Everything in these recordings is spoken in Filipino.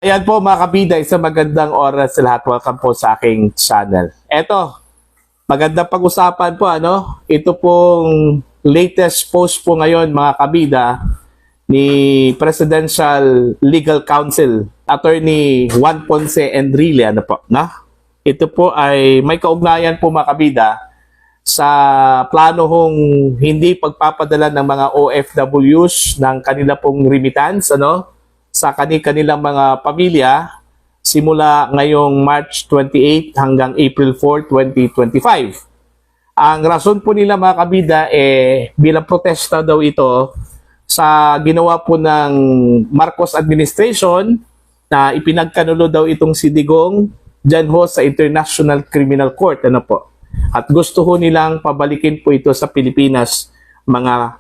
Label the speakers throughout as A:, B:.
A: Ayan po mga kabida, isang magandang oras sa lahat. Welcome po sa aking channel. Eto, magandang pag-usapan po Ito pong latest post po ngayon mga kabida ni Presidential Legal Counsel, Attorney Juan Ponce Enrile Ito po ay may kaugnayan po mga kabida sa plano hong hindi pagpapadala ng mga OFWs ng kanila pong remittance sa kanilang mga pamilya simula ngayong March 28 hanggang April 4, 2025. Ang rason po nila mga kabida bilang protesta daw ito sa ginawa po ng Marcos administration na ipinagkanulo daw itong si Digong dyan ho sa International Criminal Court. At gusto ho nilang pabalikin po ito sa Pilipinas mga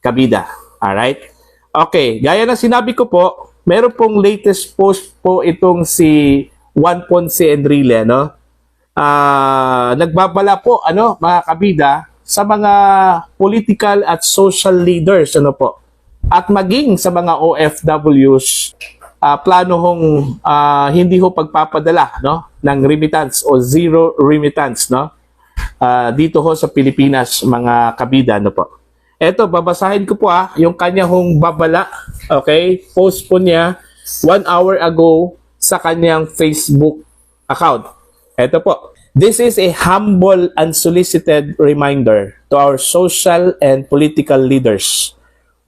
A: kabida. Alright? Okay, gaya ng sinabi ko po, meron pong latest post po itong si Juan Ponce Enrile, nagbabala po, mga kabida, sa mga political at social leaders, at maging sa mga OFWs, plano hong hindi ho pagpapadala, ng remittance o zero remittance, dito ho sa Pilipinas, mga kabida, Eto, babasahin ko po yung kanya hong babala. Okay? Post po niya 1 hour ago sa kanyang Facebook account. Eto po. This is a humble, unsolicited reminder to our social and political leaders.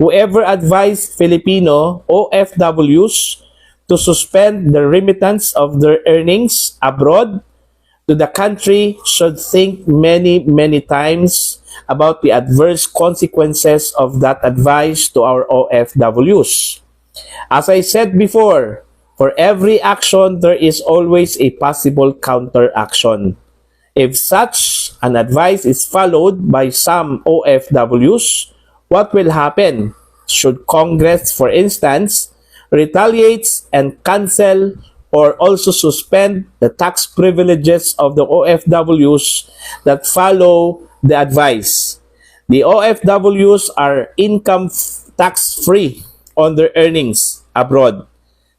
A: Whoever advised Filipino OFWs to suspend the remittance of their earnings abroad to the country should think many, many times about the adverse consequences of that advice to our OFWs. As I said before, for every action, there is always a possible counteraction. If such an advice is followed by some OFWs, what will happen? Should Congress, for instance, retaliates and cancel or also suspend the tax privileges of the OFWs that follow the advice. The OFWs are income tax-free on their earnings abroad.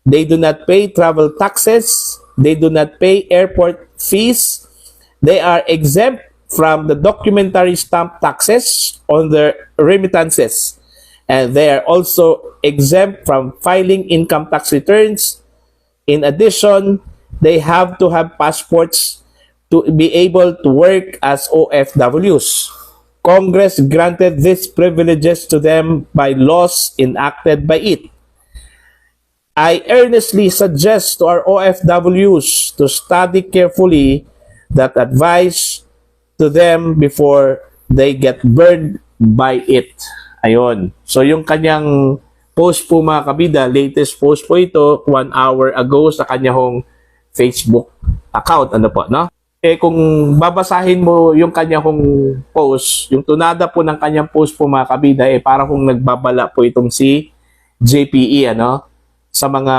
A: They do not pay travel taxes. They do not pay airport fees. They are exempt from the documentary stamp taxes on their remittances. And they are also exempt from filing income tax returns. In addition, they have to have passports to be able to work as OFWs. Congress granted these privileges to them by laws enacted by it. I earnestly suggest to our OFWs to study carefully that advice to them before they get burned by it. Ayon. So yung kanyang post po mga kabida, latest post po ito 1 hour ago sa kanyang Facebook account. Kung babasahin mo yung kanyang post, yung tunada po ng kanyang post po mga kabida, para kung nagbabala po itong si JPE, sa mga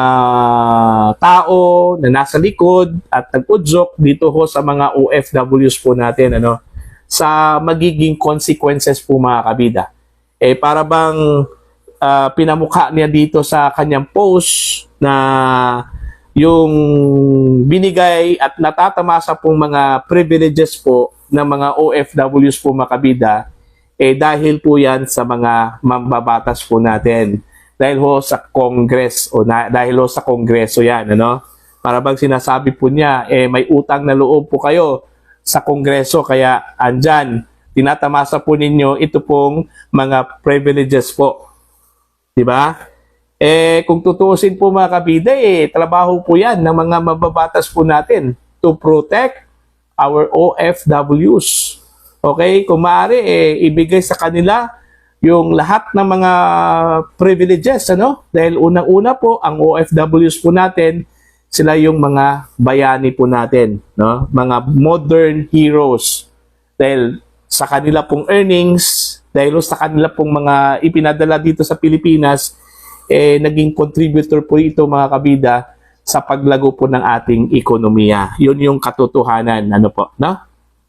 A: tao na nasa likod at nag-udyok dito ho sa mga OFWs po natin, sa magiging consequences po mga kabida. Para bang pinamukha niya dito sa kanyang post na yung binigay at natatamasa pong mga privileges po ng mga OFWs po mga kabida, dahil po yan sa mga mambabatas po natin. Dahil ho sa Congress, dahil ho sa Kongreso yan, Para bang sinasabi po niya, may utang na loob po kayo sa Kongreso, kaya andyan, tinatamasa po ninyo ito pong mga privileges po. Diba? Kung tutuusin po mga kabida, trabaho po yan ng mga mababatas po natin to protect our OFWs. Okay? Kung maaari, ibigay sa kanila yung lahat ng mga privileges, Dahil unang-una po, ang OFWs po natin, sila yung mga bayani po natin, Mga modern heroes. Dahil sa kanila pong earnings, dahil sa kanila pong mga ipinadala dito sa Pilipinas, naging contributor po ito mga kabida sa paglago po ng ating ekonomiya. Yun yung katotohanan,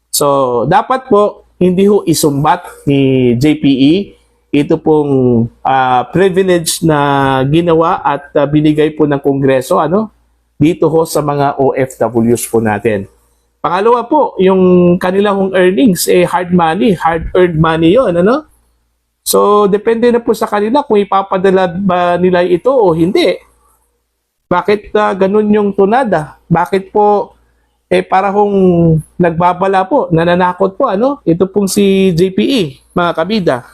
A: So, dapat po hindi ho isumbat ni JPE ito pong privilege na ginawa at binigay po ng Kongreso dito ho sa mga OFWs po natin. Pangalawa po, yung kanilang earnings, hard money, hard-earned money yon, So, depende na po sa kanila kung ipapadala ba nila ito o hindi. Bakit ganun yung tunada? Bakit po, para hong nagbabala po, nananakot po, Ito pong si JPE, mga kabida.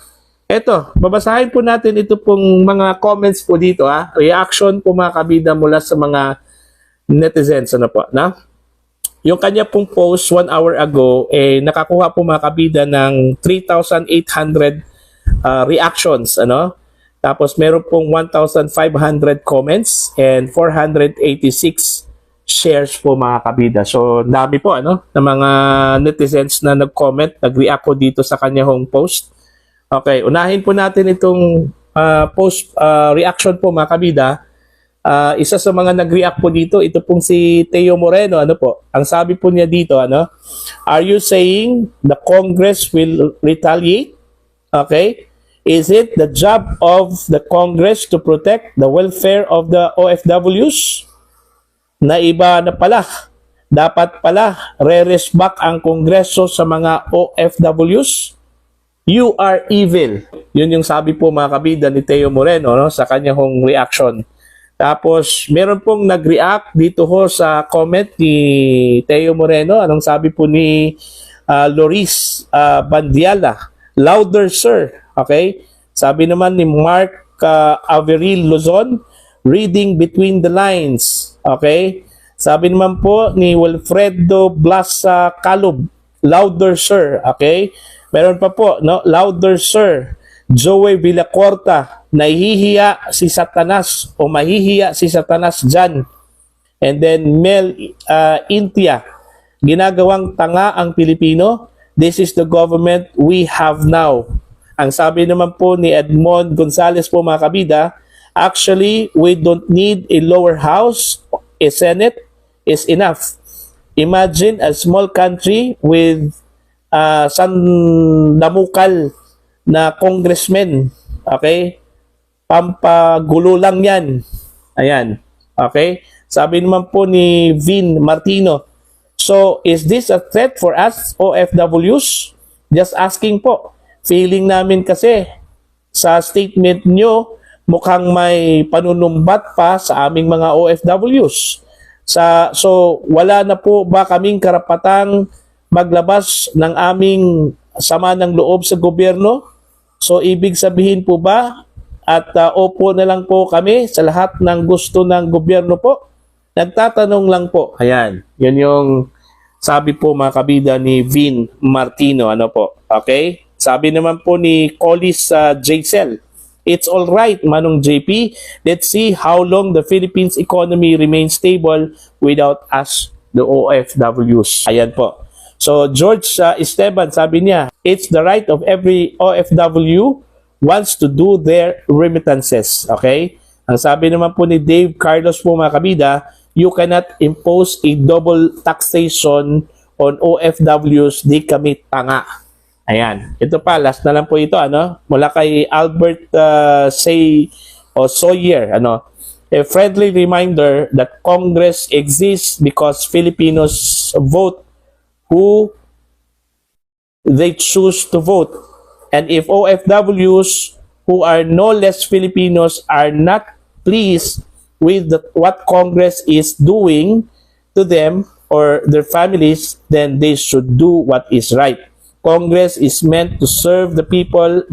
A: Eto, babasahin po natin ito pong mga comments po dito, reaction po mga kabida mula sa mga netizens, Yung kanya pong post 1 hour ago, nakakuha po mga kabida ng 3,800 reactions, Tapos meron pong 1,500 comments and 486 shares po mga kabida. So, dami po, na mga netizens na nag-comment, nag-react po dito sa kanya hong post. Okay, unahin po natin itong post reaction po mga kabida. Isa sa mga nag-react po dito, ito pong si Teo Moreno, Ang sabi po niya dito, Are you saying the Congress will retaliate? Okay? Is it the job of the Congress to protect the welfare of the OFWs? Na iba na pala. Dapat pala re-respect ang Kongreso sa mga OFWs? You are evil. Yun yung sabi po mga kabida ni Teo Moreno sa kanyang reaction. Tapos meron pong nag-react dito ho sa comment ni Teo Moreno. Anong sabi po ni Loris Bandiala? Louder, sir. Okay? Sabi naman ni Mark Averil Luzon, reading between the lines. Okay? Sabi naman po ni Wilfredo Blasa Calub, louder, sir. Okay? Meron pa po, louder, sir. Joey Villacorta, nahihiya si Satanas o mahihiya si Satanas dyan. And then Mel Intia, ginagawang tanga ang Pilipino. This is the government we have now. Ang sabi naman po ni Edmond Gonzales po mga kabida, actually, we don't need a lower house. A Senate is enough. Imagine a small country with sandamukal na congressmen. Okay? Pampagulo lang yan. Ayan. Okay? Sabi naman po ni Vin Martino, so, is this a threat for us OFWs? Just asking po. Feeling namin kasi sa statement nyo, mukhang may panunumbat pa sa aming mga OFWs. So, wala na po ba kaming karapatang maglabas ng aming sama ng loob sa gobyerno? So, ibig sabihin po ba at opo na lang po kami sa lahat ng gusto ng gobyerno po? Nagtatanong lang po. Ayan. Yun yung sabi po mga kabida ni Vin Martino. Okay? Sabi naman po ni Collis Jcel, it's all right, Manong JP. Let's see how long the Philippines economy remains stable without us, the OFWs. Ayan po. So, George Esteban, sabi niya, it's the right of every OFW wants to do their remittances. Okay? Ang sabi naman po ni Dave Carlos po mga kabida, you cannot impose a double taxation on OFWs, di kami tanga. Ayan. Ito pa, last na lang po ito, mula kay Albert Sawyer, a friendly reminder that Congress exists because Filipinos vote who they choose to vote. And if OFWs who are no less Filipinos are not pleased with what Congress is doing to them or their families, then they should do what is right. Congress is meant to serve the people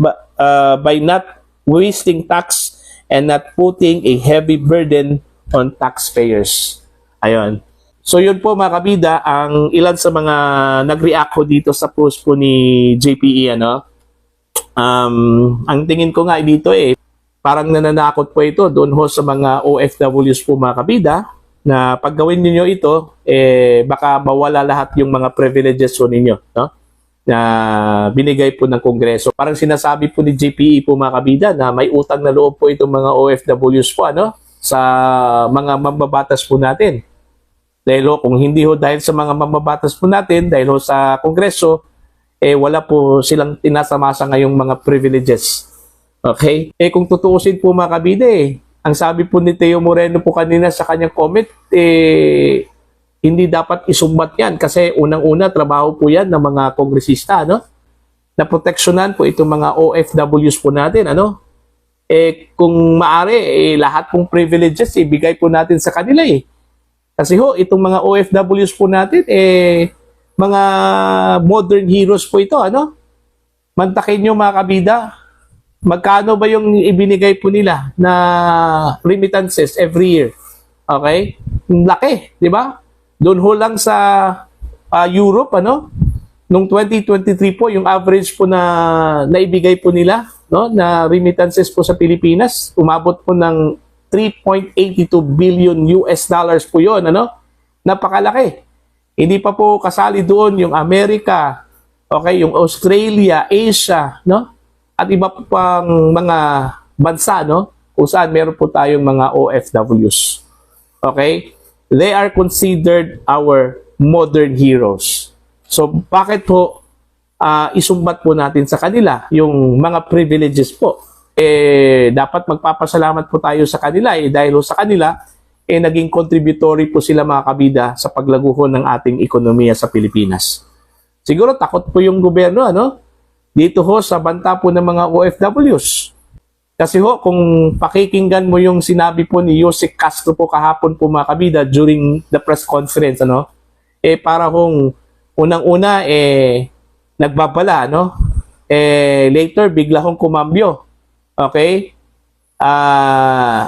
A: by not wasting tax and not putting a heavy burden on taxpayers. Ayun. So yun po mga kabida, ang ilan sa mga nag-react ko dito sa post po ni JPE. Ang tingin ko nga dito parang nananakot po ito doon ho sa mga OFWs po mga kabida na pag gawin niyo ito, baka mawala lahat yung mga privileges po ninyo, na binigay po ng Kongreso. Parang sinasabi po ni JPE po mga kabida na may utang na loob po itong mga OFWs po sa mga mambabatas po natin. Dahil kung hindi ho dahil sa mga mambabatas po natin, dahil ho sa Kongreso, wala po silang tinasamasa ngayong mga privileges. Okay? Kung tutuusin po mga kabida ang sabi po ni Teo Moreno po kanina sa kanyang comment, hindi dapat isumbat yan kasi unang-una trabaho po yan ng mga kongresista, no? Na proteksyonan po itong mga OFWs po natin, ano? Kung maaari, lahat pong privileges ibigay po natin sa kanila Kasi itong mga OFWs po natin, mga modern heroes po ito, ano? Mantakin nyo mga kabida, magkano ba yung ibinigay po nila na remittances every year? Okay? Laki, di ba? Doon ho lang sa Europe, ano? Noong 2023 po, yung average po na naibigay po nila, no, na remittances po sa Pilipinas, umabot po ng 3.82 billion US dollars po yun, ano? Napakalaki. Hindi pa po kasali doon yung Amerika, okay, yung Australia, Asia, no? At iba po pang mga bansa, no? Kung saan meron po tayong mga OFWs. Okay? They are considered our modern heroes. So, bakit po isumbat po natin sa kanila yung mga privileges po? Dapat magpapasalamat po tayo sa kanila dahil sa kanila, naging contributory po sila mga kabida sa paglago ng ating ekonomiya sa Pilipinas. Siguro takot po yung gobyerno, ano? Dito sa banta po ng mga OFWs. Kasi kung pakikinggan mo yung sinabi po ni Yusek Castro po kahapon po mga kabida during the press conference, ano? Para unang-una, nagbabala, no? Later, bigla kumambyo. Okay?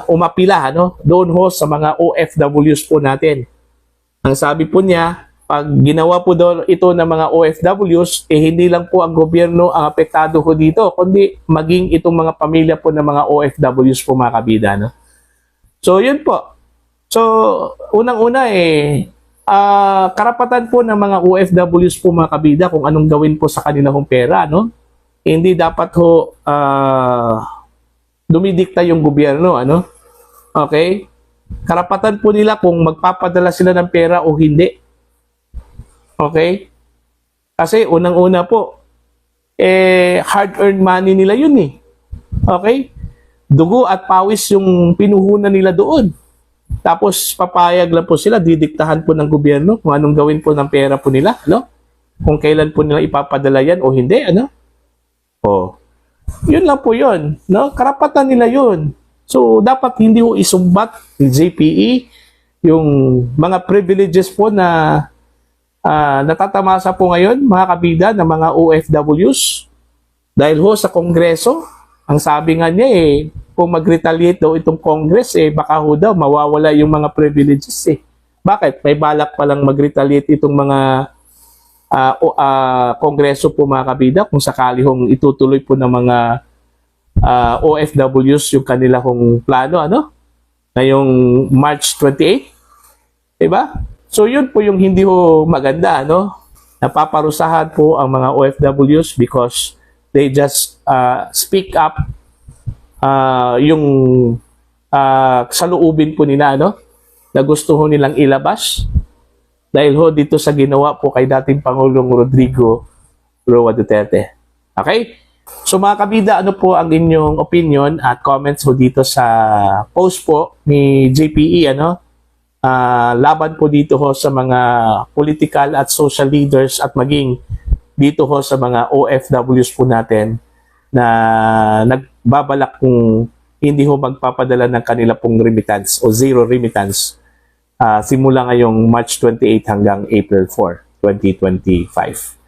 A: Umapila, no? Doon sa mga OFWs po natin. Ang sabi po niya, pag ginawa po doon ito ng mga OFWs, hindi lang po ang gobyerno ang apektado ko dito, kundi maging itong mga pamilya po ng mga OFWs po mga kabida, no? So, yun po. So, unang-una karapatan po ng mga OFWs po mga kabida kung anong gawin po sa kanilang pera, no? Hindi dapat dumidikta yung gobyerno, ano? Okay? Karapatan po nila kung magpapadala sila ng pera o hindi. Okay? Kasi unang-una po, hard-earned money nila yun Okay? Dugo at pawis yung pinuhunan nila doon. Tapos papayag lang po sila, didiktahan po ng gobyerno kung anong gawin po ng pera po nila, no? Kung kailan po nila ipapadala yan o hindi, ano? Yun lang po yun, no? Karapatan nila yun. So, dapat hindi isumbat ng JPE yung mga privileges po na natatamasa po ngayon, mga kabida, ng mga OFWs. Dahil sa Kongreso, ang sabi nga niya kung mag-retaliate daw itong Congress, baka daw mawawala yung mga privileges Bakit? May balak palang mag-retaliate itong mga Kongreso po mga kabida kung sakali itutuloy po ng mga OFWs yung kanila plano, ano? Ngayong March 28. Diba? So yun po yung hindi maganda, no? Napaparusahan po ang mga OFWs because they just speak up yung saluubin po nila, no? Na gusto nilang ilabas dahil dito sa ginawa po kay dating Pangulong Rodrigo Roa Duterte. Okay? So mga kabida, ano po ang inyong opinion at comments dito sa post po ni JPE, ano? Laban po dito sa mga political at social leaders at maging dito sa mga OFWs po natin na nagbabalak kung hindi magpapadala ng kanila pong remittance o zero remittance simula ngayong March 28 hanggang April 4, 2025.